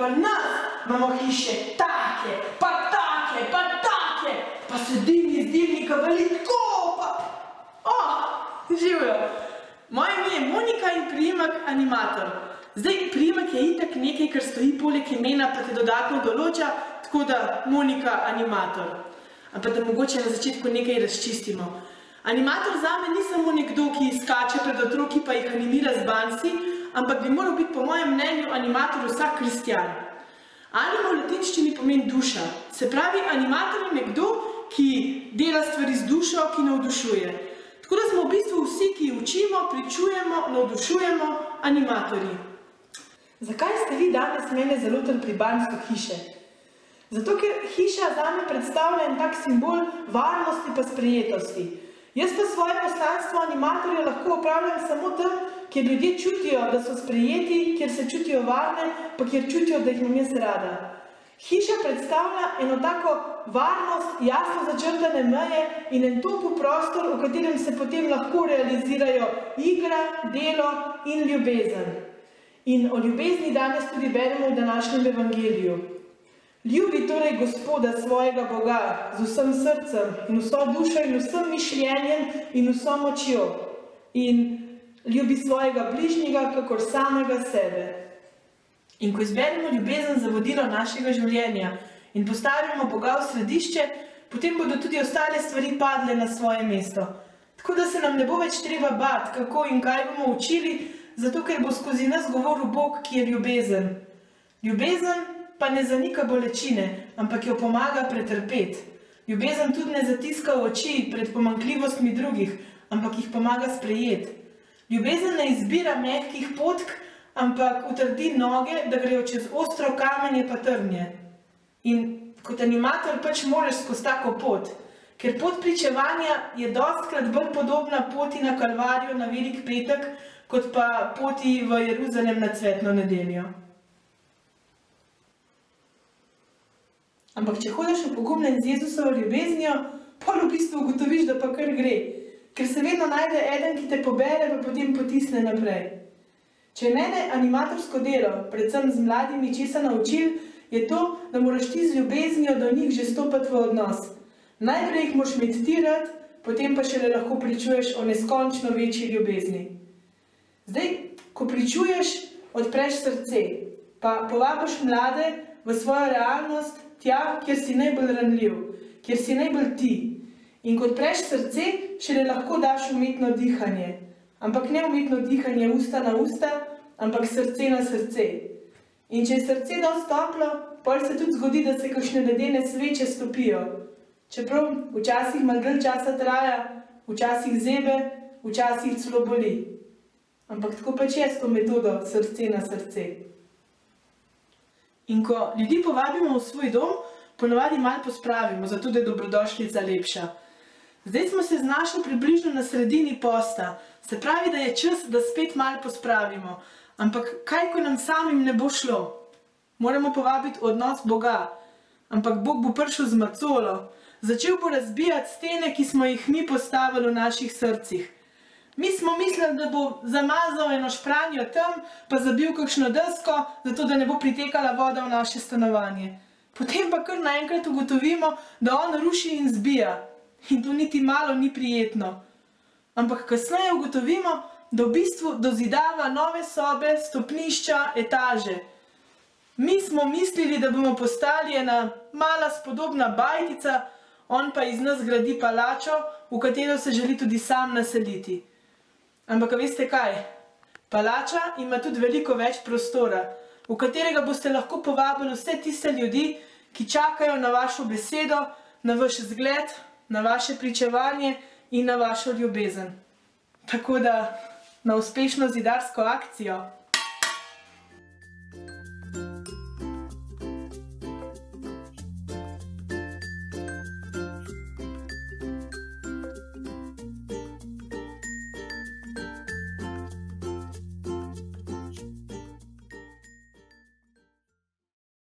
Pa nas imamo hiše take, pa take, pa take, pa se dim iz dimnika veliko, pa... Živjo! Moje ime je Monika in priimek animator. Zdaj, priimek je itak nekaj, kar stoji poleg imena, pa te dodatno določa, tako da Monika animator. Ampak da mogoče na začetku nekaj razčistimo. Animator zame ni samo nekdo, ki skače pred otroki pa jih animira z bansi, ampak bi moral biti po mojem mnenju animator vsak kristjan. Anima v latinščini pomeni duša. Se pravi, animator je nekdo, ki dela stvari z dušo, ki navdušuje. Tako da smo v bistvu vsi, ki učimo, pričujemo, navdušujemo, animatorji. Zakaj ste vi danes mene zalotili pri banjsko hiše? Zato, ker hiša zame predstavlja en tak simbol varnosti pa sprejetosti. Jaz pa svoje poslanstvo animatorja lahko opravljam samo tam, kjer ljudje čutijo, da so sprejeti, kjer se čutijo varne, pa kjer čutijo, da jih imam jaz rada. Hiša predstavlja eno tako varnost, jasno začrtane meje in en topu prostor, v katerem se potem lahko realizirajo igra, delo in ljubezen. In o ljubezni danes tudi beremo v današnjem evangeliju. Ljubi torej Gospoda svojega Boga z vsem srcem in vso dušo in vsem mišljenjem in vso močjo. In ljubi svojega bližnjega kakor samega sebe. In ko izberemo ljubezen za vodilo našega življenja in postavimo Boga v središče, potem bodo tudi ostale stvari padle na svoje mesto. Tako da se nam ne bo več treba bati, kako in kaj bomo učili, zato ker bo skozi nas govoril Bog, ki je ljubezen. Ljubezen pa ne zanika bolečine, ampak jo pomaga pretrpeti. Ljubezen tudi ne zatiska oči pred pomanjkljivostmi drugih, ampak jih pomaga sprejeti. Ljubezen ne izbira mehkih potk, ampak utrdi noge, da grejo čez ostro kamenje pa trnje. In kot animator pač moraš skozi tako pot, ker pot pričevanja je dostikrat bolj podobna poti na Kalvarijo na Velik petek, kot pa poti v Jeruzalem na Cvetno nedeljo. Ampak če hodiš v pogumnem z Jezusovo ljubeznijo, pol v bistvu ugotoviš, da pa kar gre, ker se vedno najde eden, ki te pobere, pa potem potisne naprej. Če je mene animatorsko delo, predvsem z mladimi, česa naučil, je to, da moraš ti z ljubeznijo do njih že stopiti v odnos. Najprej jih moraš meditirati, potem pa šele lahko pričuješ o neskončno večji ljubezni. Zdaj, ko pričuješ, odpreš srce, pa povabiš mlade v svojo realnost, tja, kjer si najbolj ranljiv, kjer si najbolj ti. In ko odpreš srce, šele lahko daš umetno dihanje. Ampak ne umetno dihanje usta na usta, ampak srce na srce. In če je srce dosti toplo, pol se tudi zgodi, da se kakšne ledene sveče stopijo. Čeprav včasih malo dalj časa traja, včasih zebe, včasih celo boli. Ampak tako pač je s to metodo srce na srce. In ko ljudi povabimo v svoj dom, ponavadi malo pospravimo, zato da je dobrodošlica lepša. Zdaj smo se znašli približno na sredini posta, se pravi, da je čas, da spet malo pospravimo. Ampak kaj, ko nam samim ne bo šlo? Moramo povabiti odnos Boga. Ampak Bog bo prišel z macolo, začel bo razbijati stene, ki smo jih mi postavili v naših srcih. Mi smo mislili, da bo zamazal eno špranjo tam, pa zabil kakšno desko, zato da ne bo pritekala voda v naše stanovanje. Potem pa kar naenkrat ugotovimo, da on ruši in zbija. In to niti malo ni prijetno. Ampak kasneje ugotovimo, da v bistvu dozidava nove sobe, stopnišča, etaže. Mi smo mislili, da bomo postali ena mala spodobna bajtica, on pa iz nas gradi palačo, v katero se želi tudi sam naseliti. Ampak veste kaj? Palača ima tudi veliko več prostora, v katerega boste lahko povabili vse tiste ljudi, ki čakajo na vašo besedo, na vaš zgled, na vaše pričevanje in na vašo ljubezen. Tako da na uspešno zidarsko akcijo!